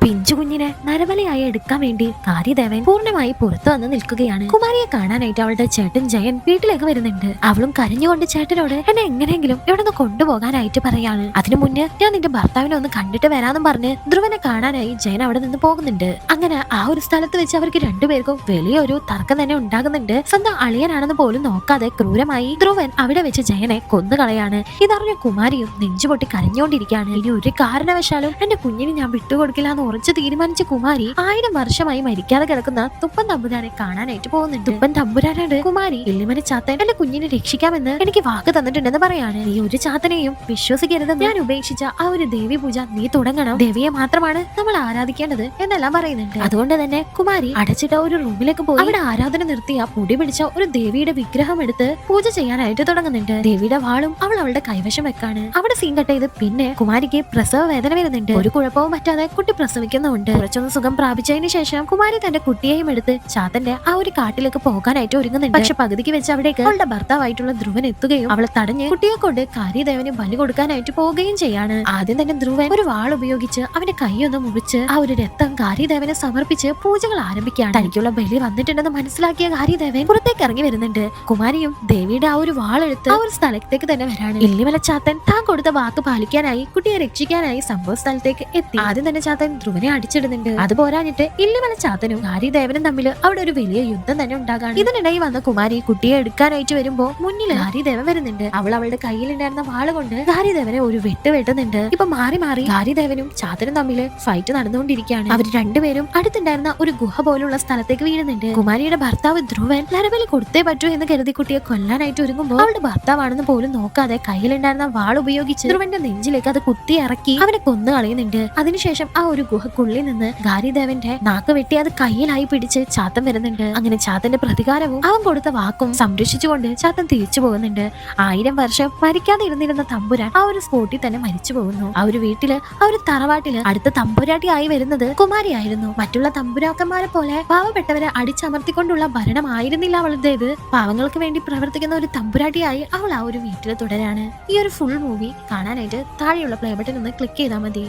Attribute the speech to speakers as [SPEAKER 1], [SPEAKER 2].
[SPEAKER 1] പിഞ്ചു കുഞ്ഞിനെ നരബലിയായി എടുക്കാൻ വേണ്ടി കാര്യദേവൻ പൂർണ്ണമായി പുറത്തു വന്ന് നിൽക്കുകയാണ്. കുമാരിയെ കാണാനായിട്ട് അവളുടെ ചേട്ടൻ ജയൻ വീട്ടിലേക്ക് വരുന്നുണ്ട്. അവളും കരഞ്ഞുകൊണ്ട് ചേട്ടനോട് എന്നെ എങ്ങനെയെങ്കിലും ഇവിടെ നിന്ന് കൊണ്ടുപോകാനായിട്ട് പറയാണ്. അതിനു മുന്നേ ഞാൻ നിന്റെ ഭർത്താവിനെ ഒന്ന് കണ്ടിട്ട് വരാന്നും പറഞ്ഞ് ധ്രുവനെ കാണാനായി ജയൻ അവിടെ നിന്ന് പോകുന്നുണ്ട്. അങ്ങനെ ആ ഒരു സ്ഥലത്ത് വെച്ച് അവർക്ക് രണ്ടുപേർക്കും വലിയൊരു തർക്കം തന്നെ ഉണ്ടാകുന്നുണ്ട്. സ്വന്തം അളിയനാണെന്ന് പോലും നോക്കാതെ ക്രൂരമായി ധ്രുവൻ അവിടെ വെച്ച് ജയനെ കൊന്നുകളയാണ്. ഇതറിഞ്ഞ കുമാരിയും നെഞ്ചുപൊട്ടി കരഞ്ഞുകൊണ്ടിരിക്കുകയാണ്. ഇനി ഒരു കാരണവശാലും എന്റെ കുഞ്ഞിനെ ഞാൻ വിട്ടുകൊടുക്കില്ല എന്ന് ഉറച്ചു തീരുമാനിച്ച കുമാരി 1000 വർഷമായി മരിക്കാതെ കിടക്കുന്ന തുപ്പൻ തമ്പുരാനെ കാണാനായിട്ട് പോകുന്നുണ്ട്. തുപ്പൻ തമ്പുരാനോട് കുമാരി ഇല്ലിമന ചാത്തൻ എന്റെ കുഞ്ഞിനെ രക്ഷിക്കാമെന്ന് എനിക്ക് വാക്ക് തന്നിട്ടുണ്ടെന്ന് പറയാണ്. നീ ഒരു ചാത്തനെയും വിശ്വസിക്കരുതെന്ന് ഞാൻ ഉപേക്ഷിച്ച ആ ഒരു ദേവി പൂജ നീ തുടങ്ങണം. ദേവിയെ മാത്രമാണ് നമ്മൾ ആരാധിക്കേണ്ടത് എന്നെല്ലാം പറയുന്നുണ്ട്. അതുകൊണ്ട് തന്നെ കുമാരി അടച്ചിട്ട ഒരു റൂമിലേക്ക് പോയി അവിടെ ആരാധന നിർത്തിയ പൊടി പിടിച്ച ഒരു ദേവിയുടെ വിഗ്രഹം എടുത്ത് പൂജ ചെയ്യാനായിട്ട് തുടങ്ങുന്നുണ്ട്. ദേവിയുടെ വാളും അവൾ അവളുടെ കൈവശം വെക്കാണ്. അവിടെ സീൻ കട്ട് ചെയ്ത് പിന്നെ കുമാരിക്ക് പ്രസവ വേദന വരുന്നുണ്ട്. ഒരു കുഴപ്പവും പറ്റാതെ കുട്ടി പ്രസവിക്കുന്നുണ്ട്. കുറച്ചൊന്ന് സുഖം പ്രാപിച്ചതിന് ശേഷം കുമാരി തന്റെ കുട്ടിയെയും എടുത്ത് ചാത്തന്റെ ആ ഒരു കാട്ടിലേക്ക് പോകാനായിട്ട് ഒരുങ്ങുന്നുണ്ട്. പക്ഷെ പകുതിക്ക് വെച്ച് അവിടേക്ക് അവളുടെ ഭർത്താവായിട്ടുള്ള ധ്രുവൻ എത്തുകയും അവളെ തടഞ്ഞ് കുട്ടിയെ കൊണ്ട് കാര്യദേവന് ബലി കൊടുക്കാനായിട്ട് പോവുകയും ചെയ്യാണ്. ആദ്യം തന്നെ ധ്രുവൻ ഒരു വാൾ ഉപയോഗിച്ച് അവന്റെ കൈയൊന്ന് മുറിച്ച് ആ ഒരു രക്തം കാര്യദേവനെ സമർപ്പിച്ച് പൂജകൾ ആരംഭിക്കുകയാണ്. തനിക്കുള്ള ബലി വന്നിട്ടുണ്ടെന്ന് മനസ്സിലാക്കിയ കാര്യദേവൻ പുറത്തേക്ക് ഇറങ്ങി വരുന്നുണ്ട്. കുമാരിയും ദേവിയുടെ ആ ഒരു വാളെടുത്ത് ആ ഒരു സ്ഥലത്തേക്ക് തന്നെ വരാണ്. ഇല്ലിമല ചാത്തൻ താൻ കൊടുത്ത വാക്ക് പാലിക്കാനായി കുട്ടിയെ രക്ഷിക്കാനായി സംഭവ സ്ഥലത്തേക്ക് എത്തി. ആദ്യം തന്നെ ചാത്തൻ ധ്രുവനെ അടിച്ചിടുന്നുണ്ട്. അത് പോരാഞ്ഞിട്ട് ഇല്ലിമല ചാത്തനും കാര്യദേവനും തമ്മിൽ അവിടെ ഒരു വലിയ യുദ്ധം തന്നെ ഉണ്ടാകാണ്. ഇതിനിടയിൽ വന്ന കുമാരി കുട്ടിയെ എടുക്കാനായിട്ട് വരുമ്പോ മുന്നിൽ കാര്യദേവൻ വരുന്നുണ്ട്. അവൾ അവളുടെ കയ്യിലുണ്ടായിരുന്ന വാള് കൊണ്ട് കാര്യദേവനെ ഒരു വെട്ടുന്നുണ്ട്. ഇപ്പൊ മാറി മാറി കാര്യദേവനും ചാത്തനും തമ്മിൽ ഫൈറ്റ് നടന്നുകൊണ്ടിരിക്കുകയാണ്. അവർ രണ്ടുപേരും അടുത്തുണ്ടായിരുന്ന ഒരു ഗുഹ പോലുള്ള സ്ഥലത്തേക്ക് വീഴുന്നുണ്ട്. കുമാരിയുടെ ഭർത്താവ് ധ്രുവൻ നരബലി കൊടുത്തേ പറ്റൂ എന്ന് കരുതി കുട്ടിയെ കൊല്ലാനായിട്ട് ഒരുങ്ങുമ്പോൾ അവളുടെ ഭർത്താവാണെന്ന് പോലും നോക്കാതെ കയ്യിലുണ്ടായിരുന്ന വാൾ ഉപയോഗിച്ച് ധ്രുവന്റെ നെഞ്ചിലേക്ക് അത് കുത്തി ഇറക്കി അവനെ കൊന്നു കളയുന്നുണ്ട്. അതിനുശേഷം ആ ഒരു ഗുഹക്കുള്ളിൽ നിന്ന് കാര്യദേവന്റെ നാക്ക് വെട്ടി അത് കയ്യിലായി പിടിച്ച് ചാത്തൻ വരുന്നുണ്ട്. അങ്ങനെ ചാത്തന്റെ പ്രതികാരവും അവൻ കൊടുത്ത വാക്കും സംരക്ഷിച്ചുകൊണ്ട് ചാത്തൻ തിരിച്ചു പോകുന്നുണ്ട്. 1000 വർഷം മരിക്കാതെ ഇരുന്നിരുന്ന തമ്പുരാൻ ആ ഒരു സ്പോട്ടിൽ തന്നെ മരിച്ചു പോകുന്നു. ആ ഒരു വീട്ടില് ആ ഒരു തറവാട്ടില് അടുത്ത തമ്പുരാട്ടിയായി വരുന്നത് കുമാരിയായിരുന്നു. മറ്റുള്ള തമ്പുരാക്കന്മാരെ പോലെ പാവപ്പെട്ടവരെ അടിച്ചമർത്തിക്കൊണ്ടുള്ള ഭരണമായിരുന്നില്ല അവളുടേത്. പാവങ്ങൾക്ക് വേണ്ടി പ്രവർത്തിക്കുന്ന ഒരു തമ്പുരാട്ടിയായി അവൾ ആ ഒരു വീട്ടിൽ തുടരാണ്. ഈ ഒരു ഫുൾ മൂവി കാണാനായിട്ട് താഴെയുള്ള പ്ലേ ബട്ടൺ ഒന്ന് ക്ലിക്ക് ചെയ്താൽ മതി.